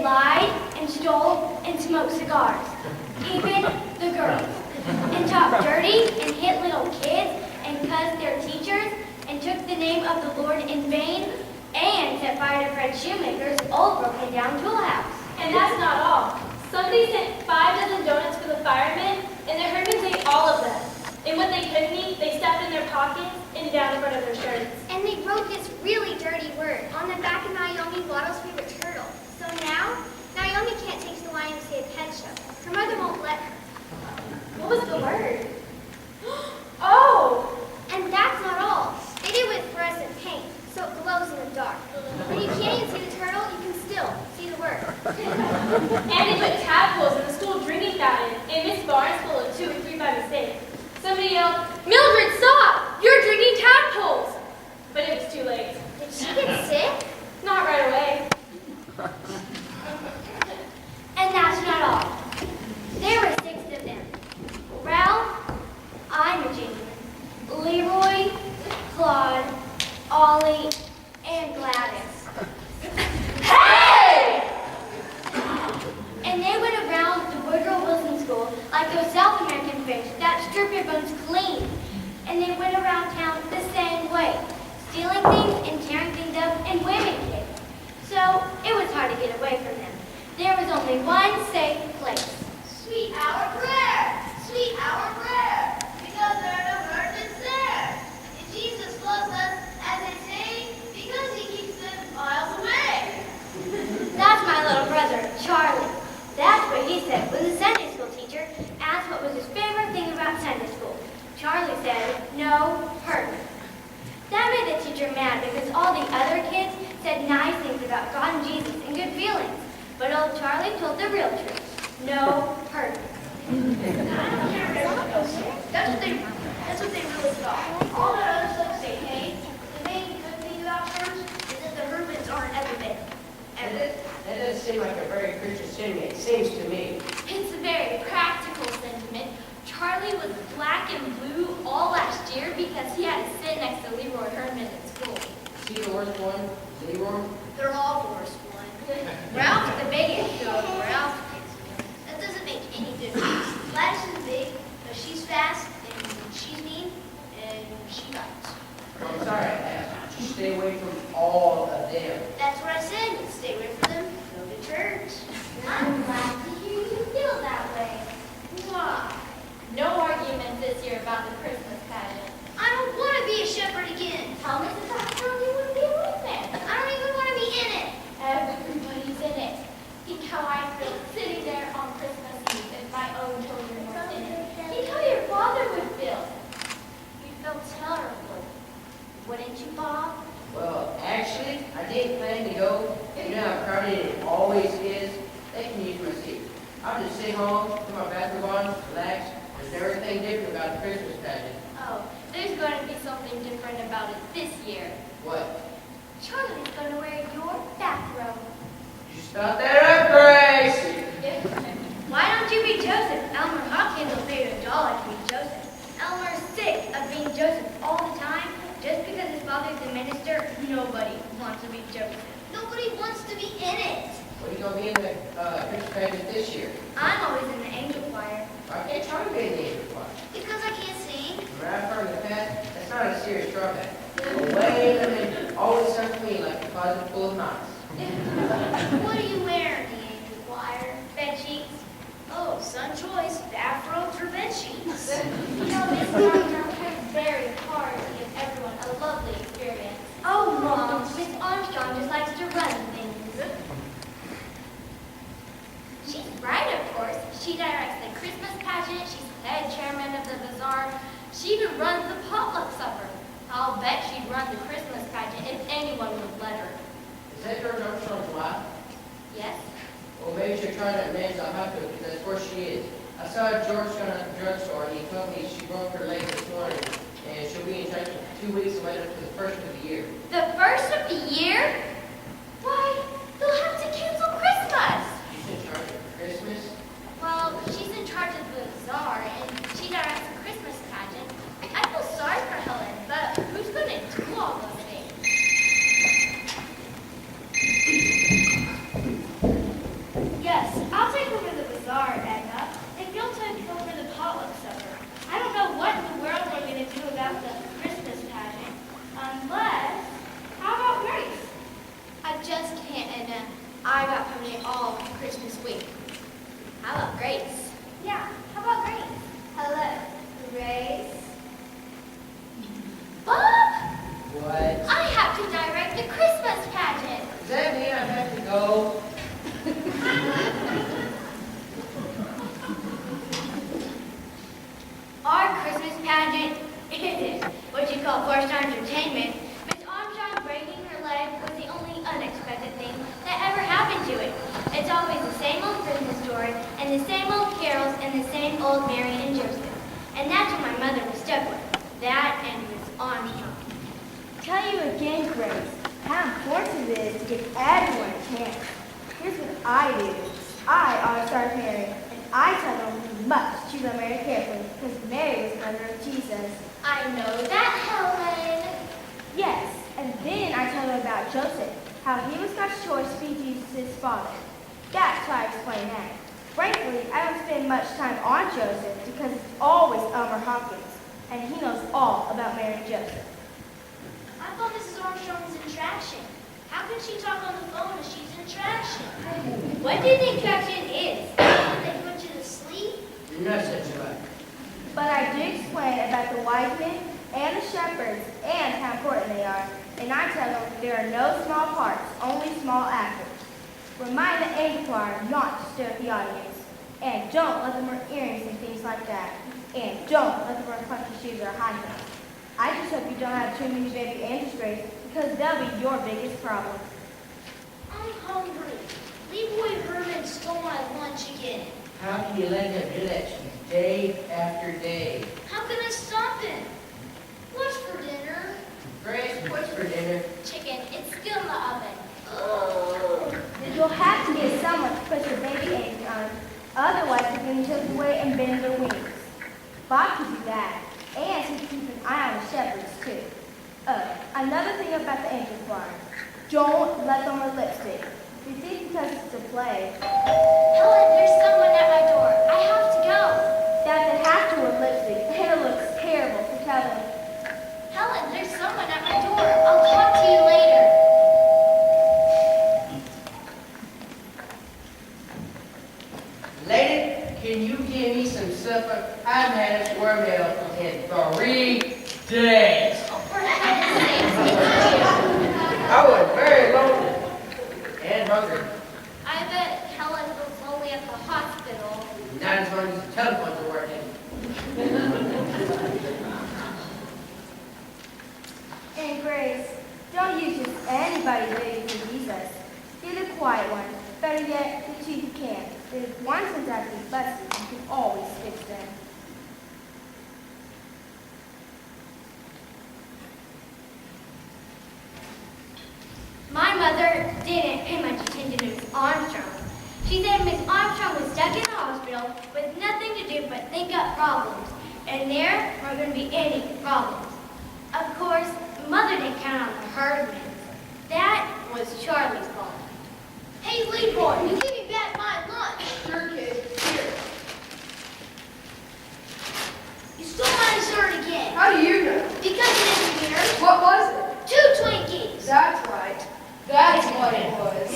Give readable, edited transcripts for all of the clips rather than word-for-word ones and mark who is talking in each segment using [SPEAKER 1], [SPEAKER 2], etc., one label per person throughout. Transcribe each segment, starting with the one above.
[SPEAKER 1] lied and stole and smoked cigars, even the girls, and talked dirty and hit little kids and cussed their teachers and took the name of the Lord in vain and set fire to Fred Shoemaker's old broken down tool house.
[SPEAKER 2] And that's not all. Somebody sent 5 dozen donuts for the firemen, and the Hermans ate all of them. And what they couldn't eat, they stuffed in their pockets and down in front of their shirts.
[SPEAKER 3] And they wrote this really dirty word on the back of Naomi Waddle's favorite turtle. So now, Naomi can't take the YMCA pet show. Her mother won't let her.
[SPEAKER 2] What was the word? Oh!
[SPEAKER 3] And that's not all. They did it with fluorescent paint, so it glows in the dark. When you can't even see the turtle, you can still see the word.
[SPEAKER 2] And they put tadpoles in the school drinking fountain, and Miss Barnes full of 2 or 3 by mistake. Somebody yelled, "Mildred, stop! You're drinking tadpoles!" But it was too late.
[SPEAKER 3] Did she get sick?
[SPEAKER 2] Not right away.
[SPEAKER 1] And that's not all. There were 6 of them. Ralph, Imogen, Leroy, Claude, Ollie, and Gladys. Hey! And they went around the Woodrow Wilson School like those South American fish that strip your bones clean. And they went around town the same way, stealing things and tearing things up and whipping kids. So it was hard to get away from them. There was only one safe place.
[SPEAKER 4] Sweet hour prayer, because there are no virgins there. And Jesus loves us, as they say, because he keeps them miles away.
[SPEAKER 1] That's my little brother, Charlie. That's what he said when the Sunday school teacher asked what was his favorite thing about Sunday school. Charlie said, "No hurt." That made the teacher mad because all the other kids said nice things about God and Jesus and good feelings. But old Charlie told the real truth. No hurt.
[SPEAKER 4] That's what they really thought. All that other stuff say, hey, the main good thing about church is that the Hermans aren't ever there.
[SPEAKER 5] That doesn't seem like a very Christian sentiment, it seems to me.
[SPEAKER 2] It's a very practical sentiment. Charlie was black and blue all last year because he had to sit next to Leroy Herman at school.
[SPEAKER 5] Is he the worst one? Leroy?
[SPEAKER 4] They're all the worst one. Ralph's the biggest, so Ralph gets me. That doesn't make any difference. Gladys is big, but she's fast, and she's mean, and she bites.
[SPEAKER 5] I'm sorry, just stay away from all of them.
[SPEAKER 4] That's what I said. Stay away from them. Go to church.
[SPEAKER 1] I'm glad to hear you feel that way.
[SPEAKER 4] Why?
[SPEAKER 2] No argument this year about the Christmas pageant.
[SPEAKER 4] I don't want to be a shepherd again.
[SPEAKER 1] Tell Mrs. Armstrong you would be a witness.
[SPEAKER 4] I don't even want to be in it.
[SPEAKER 2] Everybody's in it. Think how I feel sitting there on Christmas Eve if my own children were in it. Think how your father would feel. You'd feel terrible. Wouldn't you, Bob?
[SPEAKER 5] Well, actually, I didn't plan to go. You know how crowded it always is. They can use my seat. I'll just sit home, put my bathrobe on, relax. There's everything different about the Christmas pageant.
[SPEAKER 2] Oh, there's going to be something different about it this year.
[SPEAKER 5] What?
[SPEAKER 1] Charlie's going to wear your bathrobe.
[SPEAKER 5] You stop that up, Grace!
[SPEAKER 1] Why don't you be Joseph? Elmer Hopkins will pay you $1 to be Joseph. Elmer's sick of being Joseph all the time. Just because his father's a minister, nobody wants to be Joseph.
[SPEAKER 4] Nobody wants to be in it.
[SPEAKER 5] What are you going to be in the Christmas pageant this year?
[SPEAKER 1] I'm always in the angel choir.
[SPEAKER 5] Why can't Charlie be in the angel choir?
[SPEAKER 4] Because I can't sing.
[SPEAKER 5] From what I've heard in the past, that's not a serious drawback. Away in the middle, always so clean like a closet full of knots.
[SPEAKER 4] What do you wear in the angel choir?
[SPEAKER 1] Bed sheets.
[SPEAKER 4] Oh, son choice. Bathrobes or bed sheets.
[SPEAKER 2] You know, Miss Armstrong tries very hard to give everyone a lovely experience.
[SPEAKER 1] Oh, Mom, Miss Armstrong just likes to run things. She's right, of course. She directs the Christmas pageant. She's head chairman of the bazaar. She even runs the potluck supper. I'll bet she'd run the Christmas pageant if anyone would let her.
[SPEAKER 5] Is that George Armstrong's wife?
[SPEAKER 2] Yes?
[SPEAKER 5] Well, maybe you should try that man's hospital because that's where she is. I saw George down at the drugstore and he told me she broke her leg this morning and she'll be in charge for 2 weeks right up to the first of the year.
[SPEAKER 1] The first of the year? Why, they'll have to cancel Christmas.
[SPEAKER 5] She's in charge of Christmas?
[SPEAKER 2] Well, she's in charge of the bazaar and she directs the Christmas pageant. I feel sorry for Helen, but who's going to do all those things?
[SPEAKER 1] and the same old carols and the same old Mary and Joseph. And that's what my mother was stuck with. That and Miss Armstrong.
[SPEAKER 6] Tell you again, Grace, how important it is to give everyone a chance. Here's what I do. I always start Mary, and I tell them we must choose our Mary carefully, because Mary was the mother of Jesus.
[SPEAKER 2] I know that, Helen.
[SPEAKER 6] Yes, and then I tell them about Joseph, how he was God's choice to be Jesus' father. That's why I explain that. Frankly, I don't spend much time on Joseph because it's always Elmer Hopkins, and he knows all about Mary and Joseph.
[SPEAKER 2] I thought Mrs. Armstrong was in traction. How can she talk on the phone if she's in traction?
[SPEAKER 1] What do you think traction is?
[SPEAKER 2] Did they put you to sleep?
[SPEAKER 5] You're not such a right.
[SPEAKER 6] But I do explain about the wise men and the shepherds and how important they are, and I tell them there are no small parts, only small actors. Remind the angel choir not to stare at the audience, and don't let them wear earrings and things like that, and don't let them wear funky shoes or high heels. I just hope you don't have too many baby angels, Grace, because they'll be your biggest problem.
[SPEAKER 2] I'm hungry. Leroy Herman stole my lunch again.
[SPEAKER 5] How can you let him do that to you day after day?
[SPEAKER 2] How can I stop him? What's for dinner?
[SPEAKER 5] Grace, what's for dinner?
[SPEAKER 2] Chicken. It's still in the oven.
[SPEAKER 6] You'll have to get someone to put your baby angels on, otherwise they're going to tilt away and bend their wings. Bob can do that, and he can keep an eye on the shepherds too. Another thing about the angel choir, don't let them wear lipstick. You think because it's a play,
[SPEAKER 2] Helen, there's someone at my door. I have to go.
[SPEAKER 6] that they have to wear lipstick, and it looks terrible for telling.
[SPEAKER 2] Helen, there's someone at my door. I'll talk to you later.
[SPEAKER 5] Lady, can you give me some supper? I've had a square meal in 3 days.
[SPEAKER 2] Oh, for heaven's sakes, it's you.
[SPEAKER 5] I was very lonely and hungry.
[SPEAKER 2] I bet Helen was only at the hospital.
[SPEAKER 5] Not as long as the telephones are working.
[SPEAKER 6] And Grace, don't use just anybody waiting for Jesus. You're the quiet one. Better yet, the two who can. If one sends out these buses, you can always fix them.
[SPEAKER 1] My mother didn't pay much attention to Miss Armstrong. She said Miss Armstrong was stuck in the hospital with nothing to do but think up problems. And there weren't going to be any problems. Of course, Mother didn't count on the Herdmans. That was Charlie's fault.
[SPEAKER 2] Hey, Leroy, you give me back my lunch.
[SPEAKER 4] Sure, kid. Here.
[SPEAKER 2] You stole my dessert again.
[SPEAKER 4] How do you know?
[SPEAKER 2] Because it isn't here.
[SPEAKER 4] What was it?
[SPEAKER 2] 2 Twinkies.
[SPEAKER 4] That's right. That's what it was.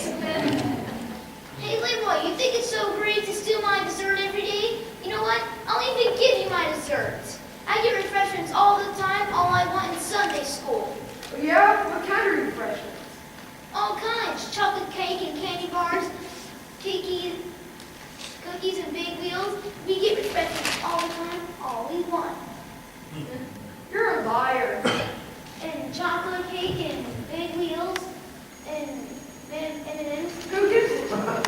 [SPEAKER 2] Hey, Leroy, you think it's so great to steal my dessert every day? You know what? I'll even give you my desserts. I get refreshments all the time, all I want in Sunday school.
[SPEAKER 4] Yeah? What kind of refreshments?
[SPEAKER 2] All kinds. Chocolate cake and candy bars, cookies and big wheels. We get refreshments all the time, all we want.
[SPEAKER 4] You're a liar.
[SPEAKER 2] And chocolate cake and big wheels and M&Ms.
[SPEAKER 4] Who gives it to you?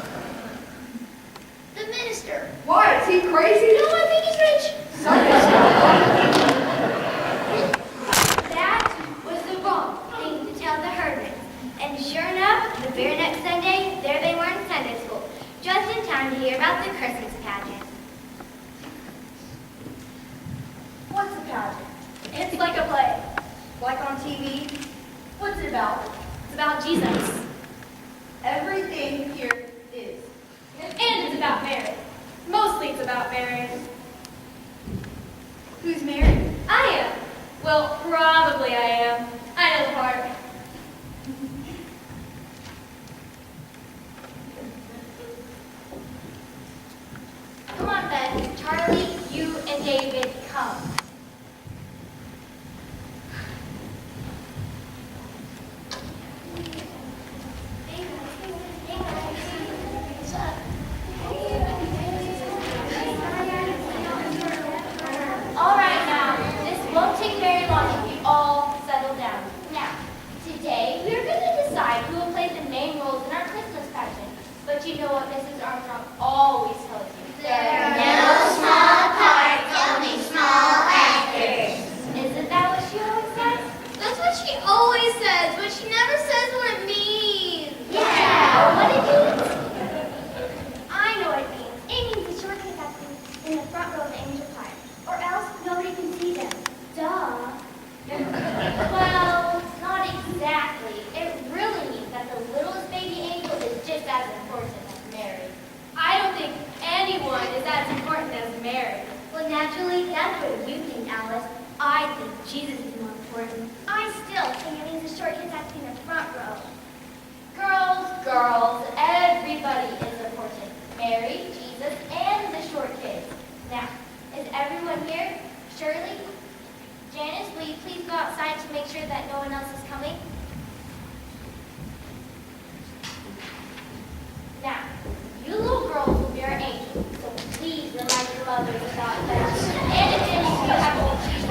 [SPEAKER 2] The minister.
[SPEAKER 4] Why? Is he crazy?
[SPEAKER 2] No, I think he's rich.
[SPEAKER 4] Sunday school.
[SPEAKER 1] That was the wrong thing to tell the Herdmans. And sure enough, the very next Sunday, there they were in Sunday school, just in time to hear about the Christmas pageant.
[SPEAKER 4] What's a pageant?
[SPEAKER 1] It's like a play.
[SPEAKER 4] Like on TV? What's it about?
[SPEAKER 1] It's about Jesus.
[SPEAKER 4] Everything here is.
[SPEAKER 1] And it's about Mary. Mostly it's about Mary.
[SPEAKER 4] Who's Mary?
[SPEAKER 1] I am. Well, probably I am. I know the part.
[SPEAKER 2] Come on, Ben. Charlie, you and David, come. All right, now, this won't take very long if you all settle down. Now, today we are going to decide who will play the main roles in our Christmas pageant. But you know what Mrs. Armstrong always tells you.
[SPEAKER 1] That's what you think, Alice. I think Jesus is more important.
[SPEAKER 3] I still think it means the short kids have to be in the front row.
[SPEAKER 2] Girls, everybody is important. Mary, Jesus, and the short kids. Now, is everyone here? Shirley? Janice, will you please go outside to make sure that no one else is coming? Now, you little girls will be our angels, so please remind your mothers about that. And if any of you have old cheese,